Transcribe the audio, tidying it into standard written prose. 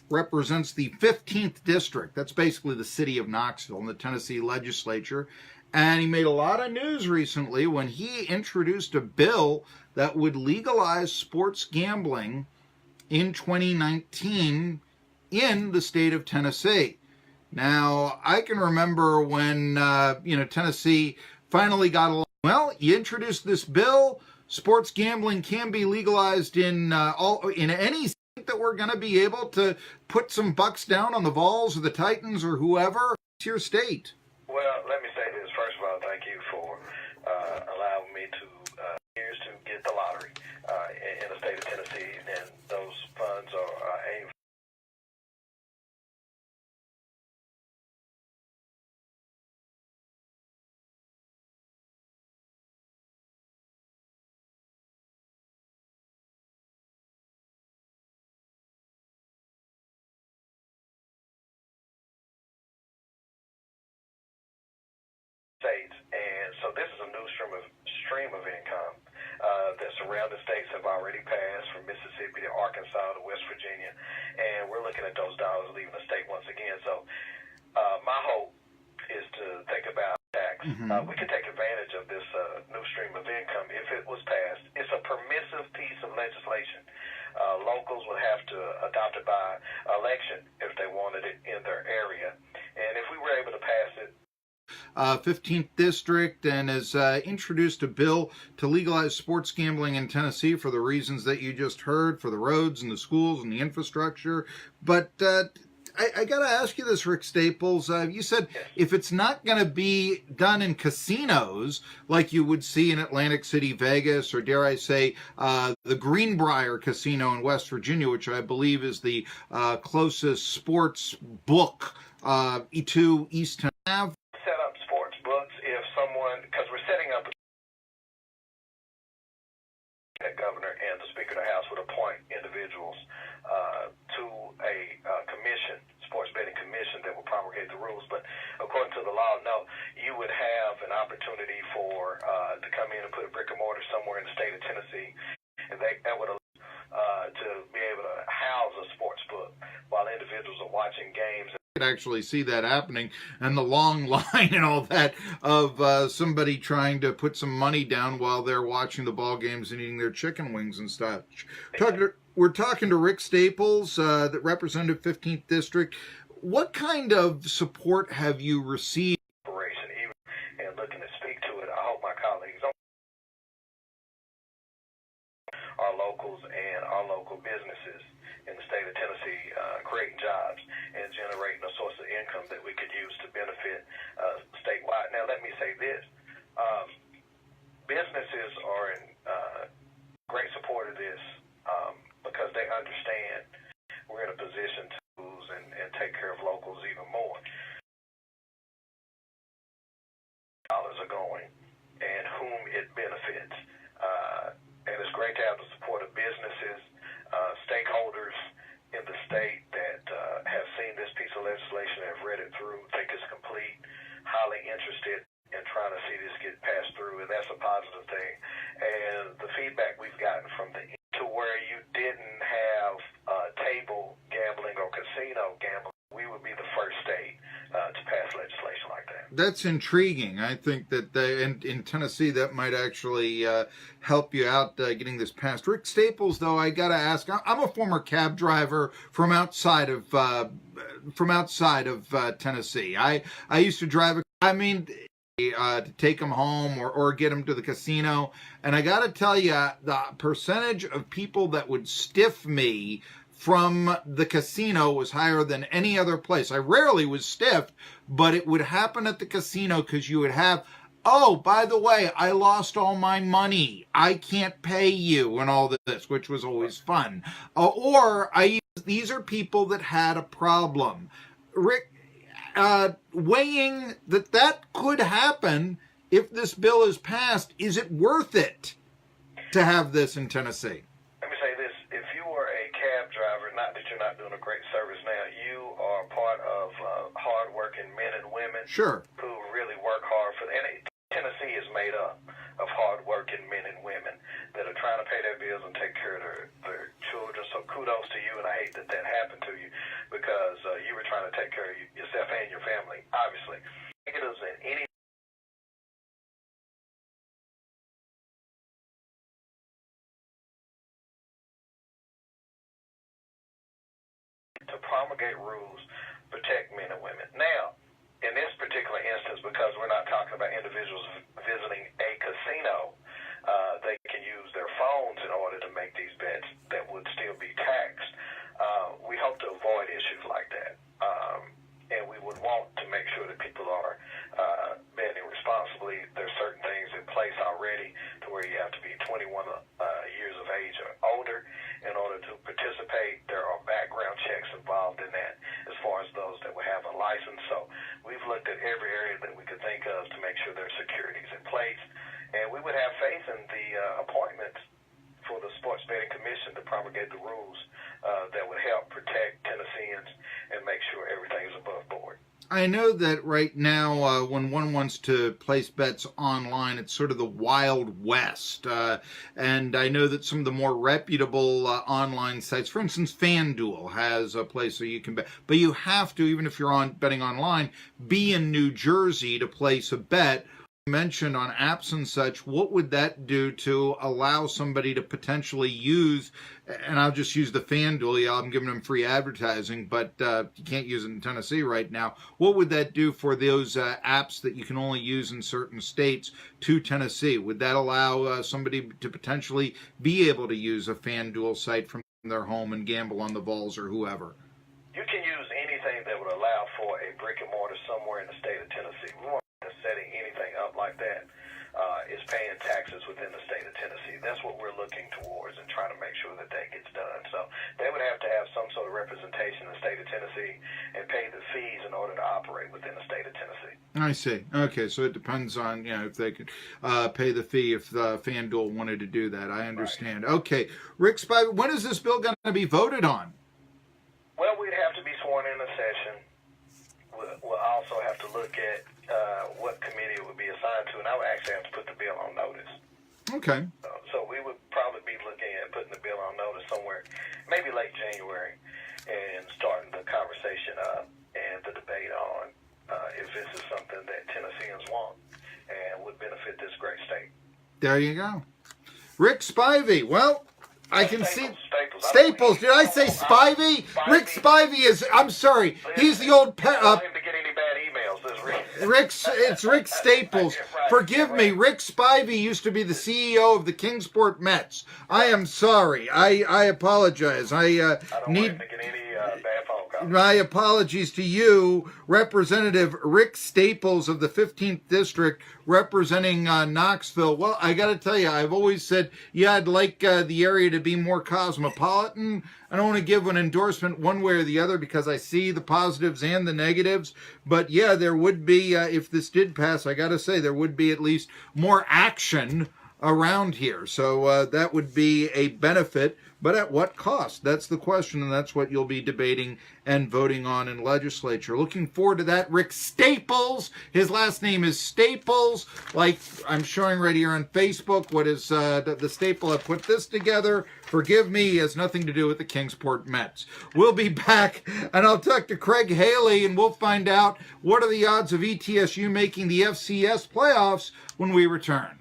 represents the 15th district. That's basically the city of Knoxville in the Tennessee legislature. And he made a lot of news recently when he introduced a bill that would legalize sports gambling in 2019 in the state of Tennessee. Now, I can remember when, Tennessee finally got along. Well, you introduced this bill. Sports gambling can be legalized in any state that we're going to be able to put some bucks down on the Vols or the Titans or whoever. It's your state. Well, let me say this. First of all, thank you for allowing me to get the lottery in the state of Tennessee, and those funds are aimed states, and so this is a new stream of income that surrounding states have already passed, from Mississippi to Arkansas to West Virginia, and we're looking at those dollars leaving the state once again. So my hope is to think about tax. We can take advantage of this new stream of income if it was passed. It's a permissive piece of legislation. Locals would have to adopt it by election if they wanted it in their area, and if we were able to pass it 15th District, and has introduced a bill to legalize sports gambling in Tennessee for the reasons that you just heard, for the roads and the schools and the infrastructure. But I got to ask you this, Rick Staples. You said if it's not going to be done in casinos like you would see in Atlantic City, Vegas, or dare I say the Greenbrier Casino in West Virginia, which I believe is the closest sports book to East Tennessee. Set up sports books if someone, because we're setting up the governor and the Speaker of the House would appoint individuals to a commission, sports betting commission, that will promulgate the rules. But according to the law, no, you would have an opportunity for to come in and put a brick and mortar somewhere in the state of Tennessee, and that would allow to be able to house a sports book while individuals are watching games. Actually see that happening, and the long line and all that of somebody trying to put some money down while they're watching the ball games and eating their chicken wings and stuff. We're talking to Rick Staples, that represented 15th District. What kind of support have you received? And looking to speak to it, I hope my colleagues, our locals and our local businesses in the state of Tennessee, creating jobs and generating a source of income that we could use to benefit statewide. Now, let me say this. Businesses are in great support of this because they understand we're in a position to use and take care of locals even more. Dollars are going and whom it benefits. And it's great to have the support of businesses, stakeholders in the state that have seen this piece of legislation, have read it through, think it's complete, highly interested in trying to see this get passed through, and that's a positive thing. And the feedback we've gotten from to where you didn't have table gambling or casino gambling, we would be the first state to pass legislation like that. That's intriguing. I think that in Tennessee that might actually help you out getting this passed. Rick Staples, though, I got to ask. I'm a former cab driver from outside of Tennessee. I used to drive to take them home or get them to the casino, and I got to tell you, the percentage of people that would stiff me from the casino was higher than any other place. I rarely was stiffed, but it would happen at the casino because you would have, oh, by the way, I lost all my money, I can't pay you, and all this, which was always fun. These are people that had a problem. Rick, weighing that could happen if this bill is passed, is it worth it to have this in Tennessee? Let me say this. If you were a cab driver, not that you're not doing a great service now, you are part of hard-working men and women who really work hard for and Tennessee is made up of hard-working men and women that are trying to pay their bills and take care of their children. So kudos to you, and I hate that that happened to you because you were trying to take care of yourself and your family, obviously. Negatives in any to promulgate rules, protect men and women. Now, in this particular instance, because we're not talking about individuals visiting a casino, they can use their phones in order to make these bets that would still be taxed. We hope to avoid issues like that. And we would want to make sure that people are betting responsibly. There's certain things in place already to where you have to be 21 years of age or older in order to participate. There are background checks involved in that as far as those that would have a license. So we've looked at every area that we could think of to make sure there's securities in place. And we would have faith in the appointments for the Sports Betting Commission to promulgate the rules that would help protect Tennesseans and make sure everything is above board. I know that right now, when one wants to place bets online, it's sort of the Wild West. And I know that some of the more reputable online sites, for instance, FanDuel has a place where you can bet. But you have to, even if you're betting online, be in New Jersey to place a bet. Mentioned on apps and such, what would that do to allow somebody to potentially use, and I'll just use the FanDuel, yeah, I'm giving them free advertising, but you can't use it in Tennessee right now. What would that do for those apps that you can only use in certain states to Tennessee? Would that allow somebody to potentially be able to use a FanDuel site from their home and gamble on the Vols or whoever? You can use anything that would allow for a brick and mortar somewhere in the state of Tennessee. We want setting anything up like that is paying taxes within the state of Tennessee. That's what we're looking towards and trying to make sure that that gets done. So they would have to have some sort of representation in the state of Tennessee and pay the fees in order to operate within the state of Tennessee. I see. Okay, so it depends on, if they could pay the fee if FanDuel wanted to do that. I understand. Right. Okay. Rick Spivey, when is this bill going to be voted on? Well, we'd have to be sworn in a session. We'll also have to look at what committee it would be assigned to, and I would actually have to put the bill on notice. Okay. So we would probably be looking at putting the bill on notice somewhere, maybe late January, and starting the conversation up and the debate on if this is something that Tennesseans want and would benefit this great state. There you go. Rick Spivey. Well, I can see Staples. Did I say Spivey? Rick Spivey is. I'm sorry. He's the old pet. To get any bad emails. It's Rick Staples. Forgive me. Rick Spivey used to be the CEO of the Kingsport Mets. I am sorry. I apologize. I don't need. want to get any bad phone calls. My apologies to you, Representative Rick Staples of the 15th District, representing Knoxville. Well, I got to tell you, I've always said, I'd like the area to be more cosmopolitan. I don't want to give an endorsement one way or the other because I see the positives and the negatives. But there would be, if this did pass, I got to say, there would be at least more action around here. So that would be a benefit. But at what cost? That's the question, and that's what you'll be debating and voting on in legislature. Looking forward to that. Rick Staples. His last name is Staples. Like I'm showing right here on Facebook. What is the staple that put this together? Forgive me, it has nothing to do with the Kingsport Mets. We'll be back, and I'll talk to Craig Haley, and we'll find out what are the odds of ETSU making the FCS playoffs when we return.